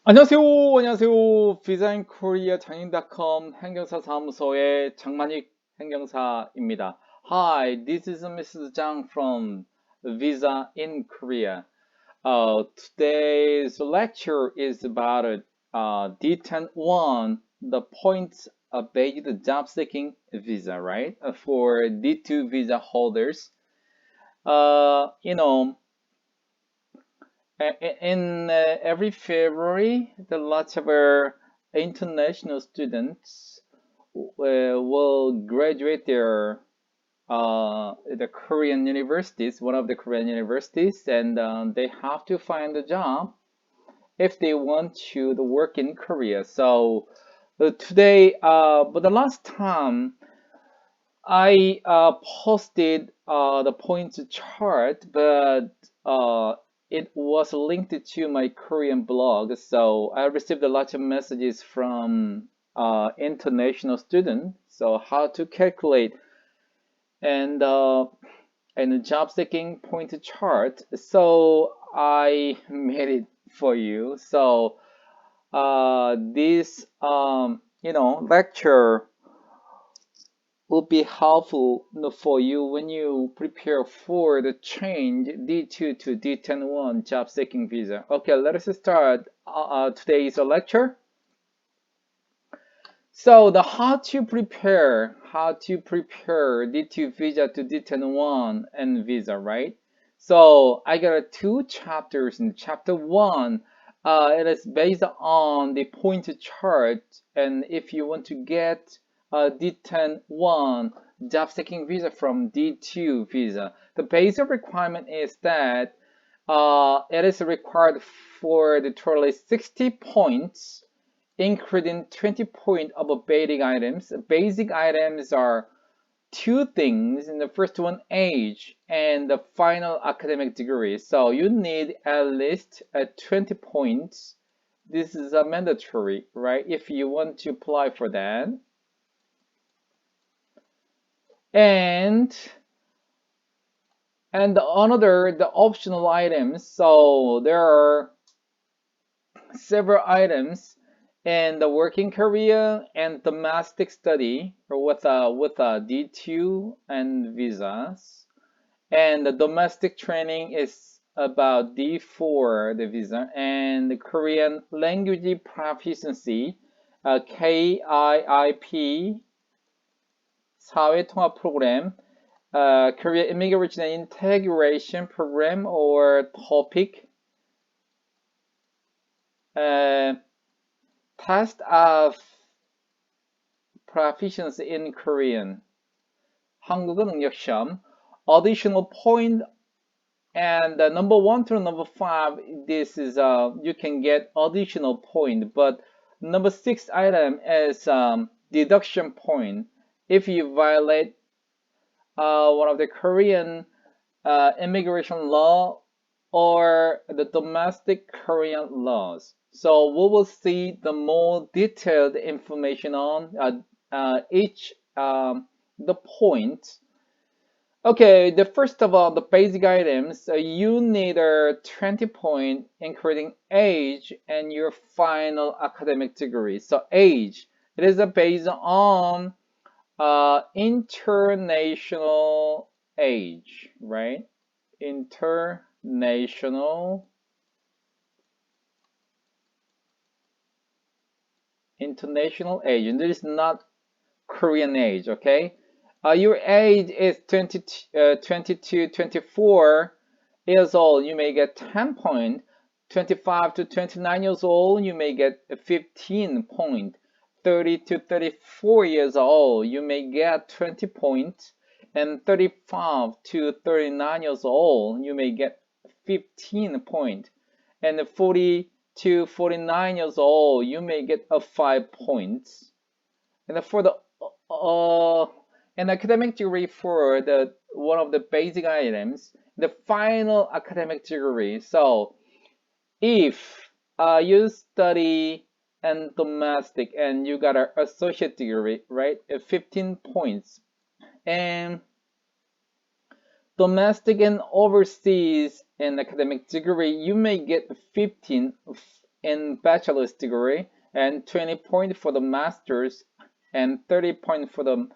안녕하세요. 안녕하세요. 비자인 코리아 장인닷컴 행정사 사무소의 장만익 행정사입니다. Hi, this is Mrs. Zhang from Visa in Korea. Today's lecture is about D10-1, the points-based job-seeking visa, right? For D2 visa holders. Uh, you know, in every February, the lots of our international students will graduate the Korean universities, one of the Korean universities, and they have to find a job if they want to work in Korea. So today, but the last time I posted the points chart, but it was linked to my Korean blog. So I received a lot of messages from international students. So how to calculate and uh, and a job seeking point chart. So I made it for you. So this lecture will be helpful for you when you prepare for the change D2 to D10-1 job seeking visa. Okay, let us start today's lecture. So the how to prepare D2 visa to D10-1 and visa, right? So I got two chapters. In chapter one, it is based on the point chart, and if you want to get a D10-1 job seeking visa from D2 visa, the basic requirement is that it is required for the totally 60 points, including 20 points of basic items. Basic items are two things. And the first one, age, and the final academic degree. So you need at least 20 points. This is a mandatory, right? If you want to apply for that. And the optional items. So there are several items in the working career and domestic study with a D2 and visas. And the domestic training is about D4, the visa, and the Korean language proficiency, KIIP, 사회통합 프로그램, Korea Immigration and Integration Program or TOPIC, test of proficiency in Korean, 한국어 능력 시험, additional point, and number 1 to number 5, this is you can get additional point, but number 6 item is deduction point if you violate one of the Korean immigration law or the domestic Korean laws. So we will see the more detailed information on each the point. Okay, the first of all, the basic items, you need a 20 point including age and your final academic degree. So age, it is based on international age, right? International age, and this is not Korean age, okay? Your age is 22, 24 years old, you may get 10 point. 25 to 29 years old, you may get 15 point. 30 to 34 years old, you may get 20 points. And 35 to 39 years old, you may get 15 point. And 40 to 49 years old, you may get a 5 points. And for the an academic degree for the one of the basic items, the final academic degree. So if you study and domestic and you got an associate degree, right? 15 points. And domestic and overseas and academic degree, you may get 15 in bachelor's degree, and 20 points for the master's, and 30 points for the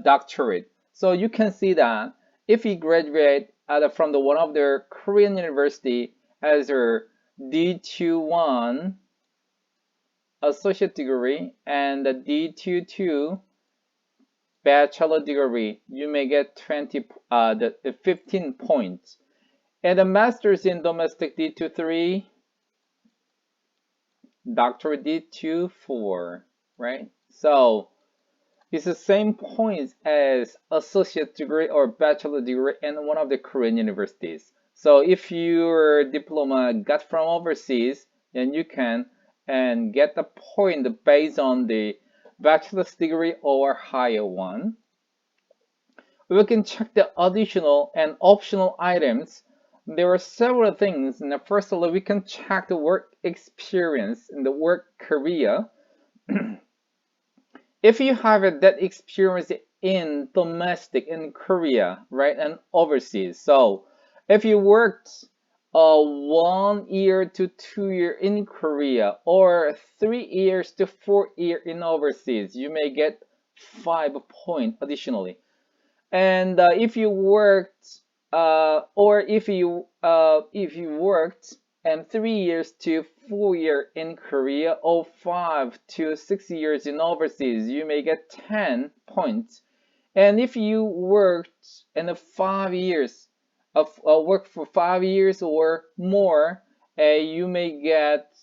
doctorate. So you can see that if you graduate from the one of the Korean university as a D21 associate degree and the D22 bachelor degree, you may get 15 points. And the master's in domestic D23, doctorate D24, right? So it's the same points as associate degree or bachelor degree in one of the Korean universities. So if your diploma got from overseas, then you can and get the point based on the bachelor's degree or higher one. We can check the additional and optional items. There are several things. And first of all, we can check the work experience and the work career. If you have that experience in domestic in Korea, right, and overseas. So if you worked 1 year to 2 year in Korea or 3 years to 4 year in overseas, you may get 5 points additionally. And if you worked or if you worked and 3 years to 4 year in Korea or 5 to 6 years in overseas, you may get 10 points. And if you worked in 5 years of work for 5 years or more, you may get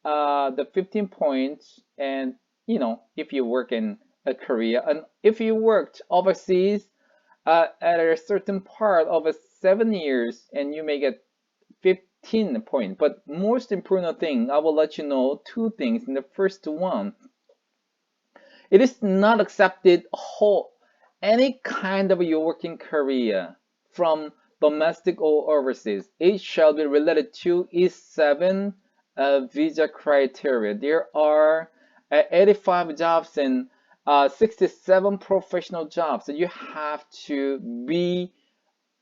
the 15 points. And you know, if you work in Korea, and if you worked overseas at a certain part of 7 years, and you may get 15 points. But most important thing, I will let you know two things. In the first one, it is not accepted any kind of your working career from domestic or overseas. It shall be related to E7 visa criteria. There are 85 jobs and 67 professional jobs. So you have to be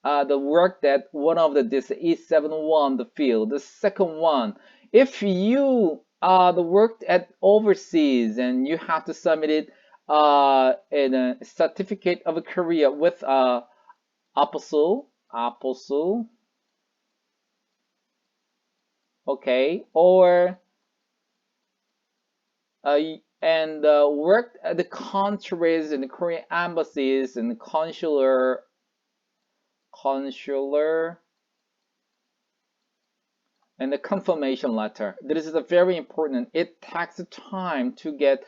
the work that one of this E71 the field. The second one, if you the worked at overseas and you have to submit it in a certificate of a career with APOSU, okay, or and worked at the countries and the Korean embassies and consular and the confirmation letter. This is a very important. It takes time to get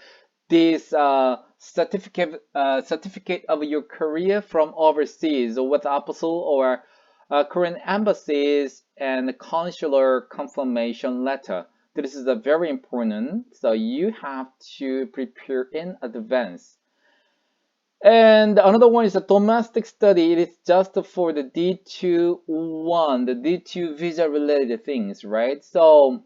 this certificate of your career from overseas with APOSU or Korean embassies and consular confirmation letter. This is a very important. So you have to prepare in advance. And another one is a domestic study. It is just for the D21, the D2 visa related things, right? So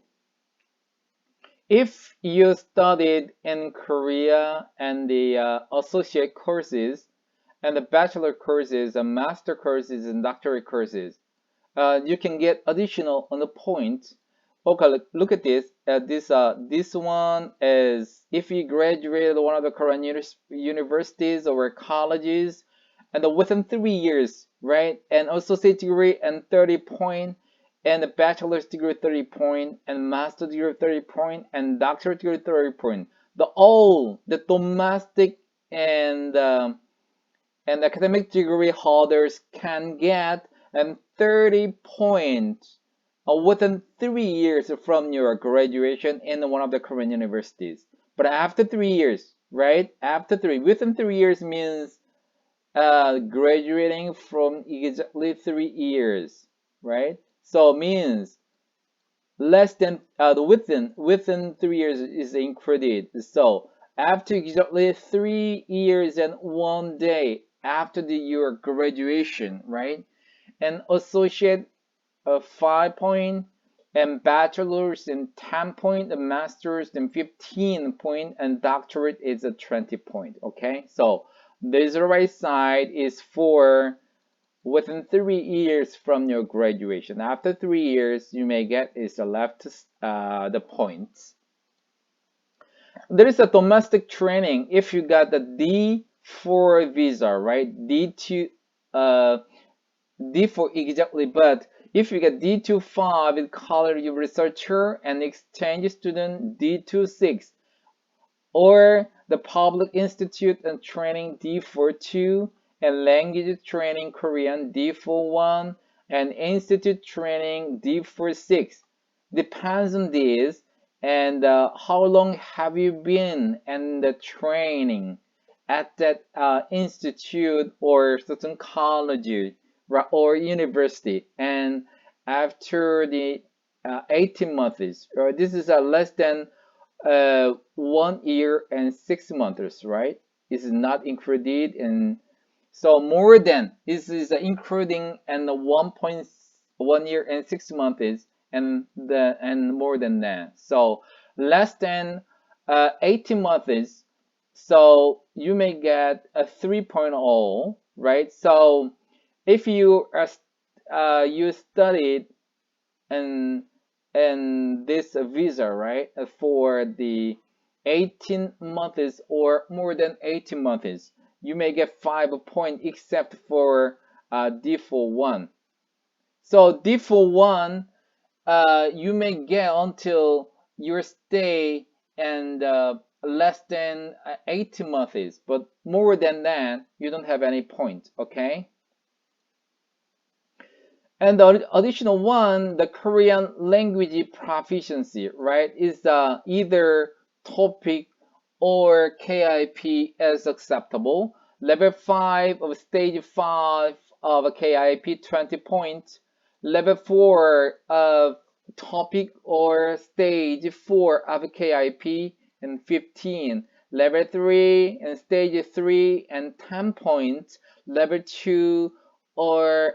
if you studied in Korea and the associate courses and the bachelor courses, the master courses, and doctorate courses, you can get additional on the point. Okay, look at this. This one is if you graduated one of the Korean universities or colleges, and within 3 years, right? And associate degree and 30 point, and a bachelor's degree 30 point, and master degree 30 point, and doctorate degree 30 point. The domestic and academic degree holders can get 30 points within 3 years from your graduation in one of the Korean universities. But after 3 years, right? Within 3 years means graduating from exactly 3 years, right? So means less than within 3 years is included. So after exactly 3 years and 1 day after your graduation, right? And associate 5 point, and bachelor's in 10 point, and master's in 15 point, and doctorate is a 20 point. Okay, so this right side is for within 3 years from your graduation. After 3 years, you may get is left the points. There is a domestic training if you got the D4 visa, right? D2, D4 exactly, but if you get D25 with college researcher and exchange student D26, or the public institute and training D42, and language training Korean D41, and institute training D46. Depends on this, and how long have you been in the training at that institute or certain college or university, and after the 18 months, or this is less than 1 year and 6 months, right? Is not included, and so more than this is including and 1.1 year and 6 months, and more than that. So less than 18 months, so you may get a 3.0, right? So if you you studied and this visa, right, for the 18 months or more than 18 months, you may get 5 points except for D41. So D41, you may get until your stay and less than 18 months, but more than that, you don't have any point, okay? And the additional one, the Korean language proficiency, right, is either TOPIK or KIP as acceptable. Level 5 of stage 5 of KIP, 20 points. Level 4 of TOPIK or stage 4 of KIP, and 15. Level 3 and stage 3 and 10 points. Level 2 or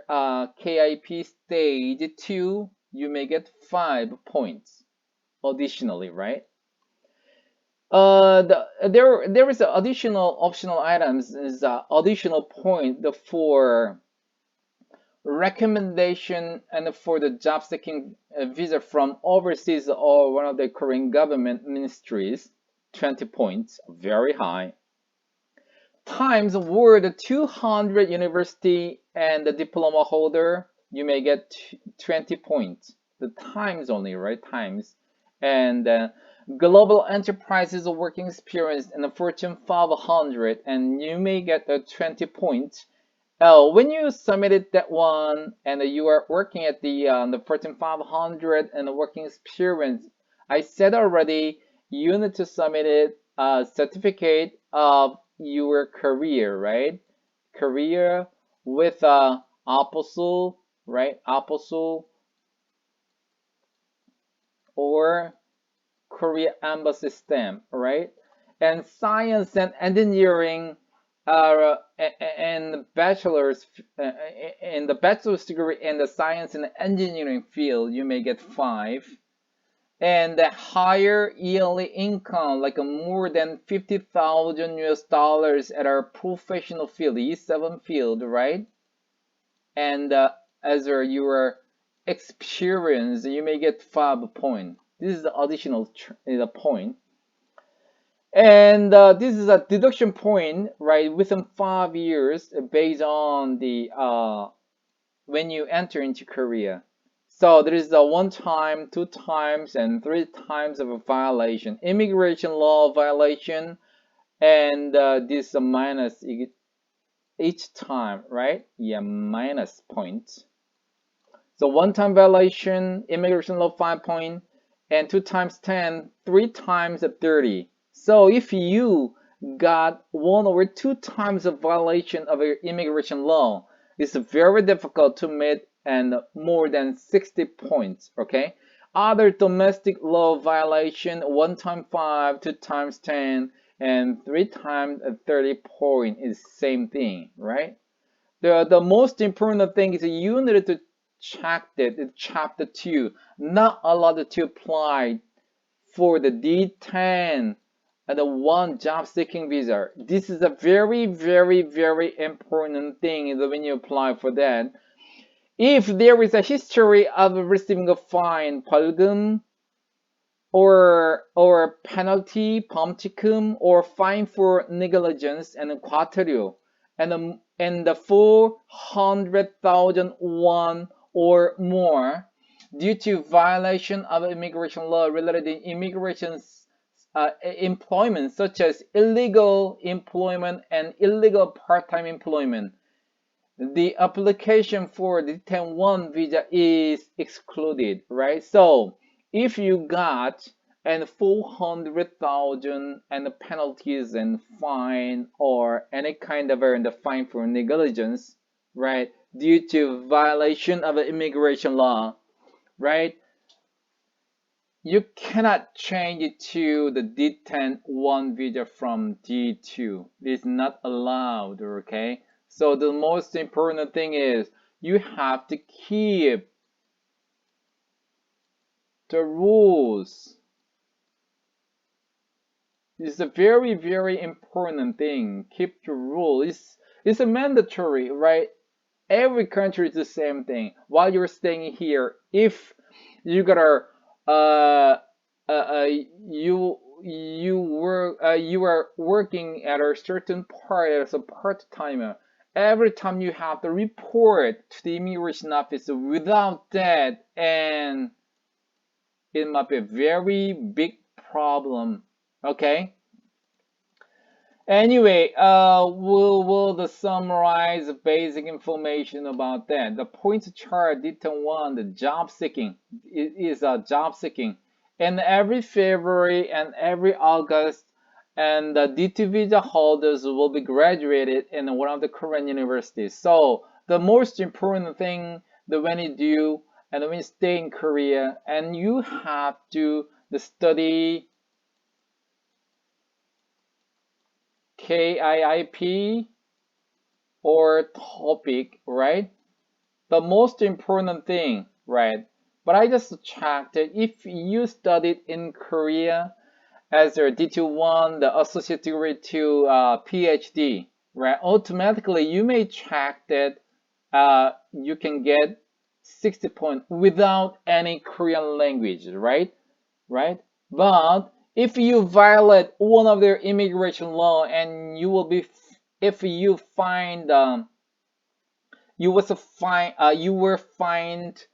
KIP stage 2, you may get 5 points additionally, right? There is additional optional items, is additional point for recommendation and for the job seeking visa from overseas or one of the Korean government ministries, 20 points, very high. Times were the 200 university and the diploma holder, you may get 20 points. The times only, right? Times. And global enterprises working experience in the Fortune 500, and you may get 20 points. When you submitted that one and you are working at the Fortune 500 and the working experience, I said already, you need to submit it certificate of your career, right? Career with APOSU, right? APOSU or Korea Embassy stamp, right? And science and engineering and bachelor's in the bachelor's degree in the science and engineering field, you may get 5. And the higher yearly income, like more than 50,000 US dollars at our professional field, E7 field, right? And as your experience, you may get 5 points. This is the additional point. And this is a deduction point, right, within 5 years based on the when you enter into Korea. So there is a 1 time, 2 times, and 3 times of a violation. Immigration law violation, and this is a minus each time, right? Yeah, minus points. So 1 time violation, immigration law 5 point, and 2 times 10, 3 times 30. So if you got 1 or 2 times of violation of your immigration law, it's very difficult to meet and more than 60 points, okay? Other domestic law violation, 1 time 5, 2 times 10, and 3 times 30 point is same thing, right? The most important thing is you need to check that chapter 2, not allowed to apply for the D10 and the one job seeking visa. This is a very, very, very important thing when you apply for that. If there is a history of receiving a fine, 벌금, or penalty, 범칙금, or fine for negligence and 과태료, and the 400,000 won or more due to violation of immigration law related to immigration employment, such as illegal employment and illegal part-time employment, the application for the 10-1 visa is excluded, right? So if you got and 400,000 and the penalties and fine or any kind of the fine for negligence, right, due to violation of immigration law, right, you cannot change it to the D10-1 visa from D2. It's not allowed, okay? So the most important thing is you have to keep the rules. It's a very, very important thing. Keep the rule. It's a mandatory, right? Every country is the same thing. While you're staying here, if you gotta uh, you are working at a certain part as a part-timer, every time you have to report to the immigration office. Without that, and it might be a very big problem. Okay. Anyway, we'll summarize the basic information about that. The points chart detail one, the job seeking. It is a job seeking. And every February and every August, and the D2 visa holders will be graduated in one of the Korean universities. So the most important thing that when you do and when you stay in Korea, and you have to study KIIP or TOPIK, right? The most important thing, right? But I just checked that if you studied in Korea as your D21, the associate degree to PhD, right? Automatically, you may check that you can get 60 points without any Korean language, right? Right? But if you violate one of their immigration law, and you will be, if you find, you were fined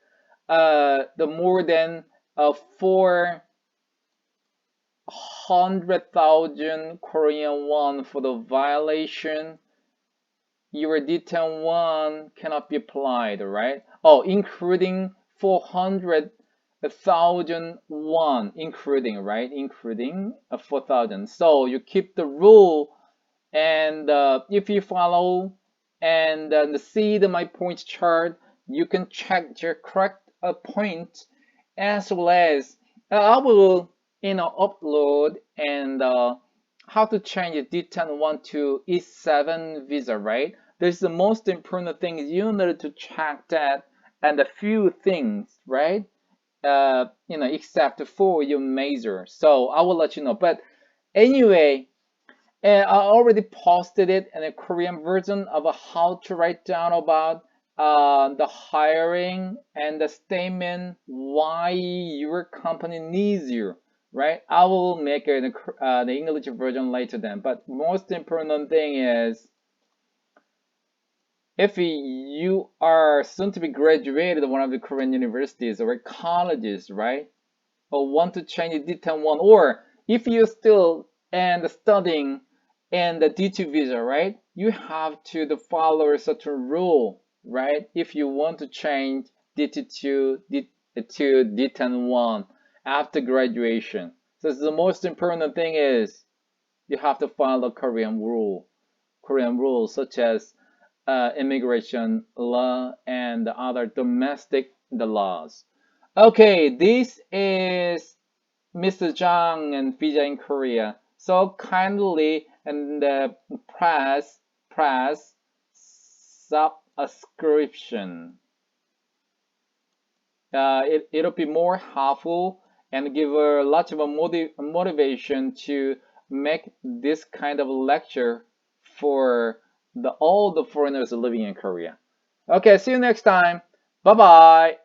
the more than 400,000 Korean won for the violation, your D10-1 cannot be applied, right? Oh, including 400,000 won, including, right? Including 4,000. So you keep the rule, and if you follow and see my point chart, you can check your correct point, as well as I will, upload and how to change the D10-1 to E7 visa, right? This is the most important thing. You need to check that and a few things, right? Except for your major. So I will let you know. But anyway, and I already posted it in a Korean version of how to write down about the hiring and the statement why your company needs you, right? I will make it the English version later then. But most important thing is, if you are soon to be graduated one of the Korean universities or colleges, right? Or want to change the D10-1, or if you're still and studying and the D2 visa, right? You have to follow a certain rule, right? If you want to change D2 to D10-1 after graduation. So the most important thing is you have to follow Korean rules such as immigration law and other domestic laws. Okay, this is Mr. Zhang and Visa in Korea. So kindly and press subscription. It'll be more helpful and give a lot of motivation to make this kind of lecture for all the foreigners living in Korea. Okay, see you next time. Bye bye.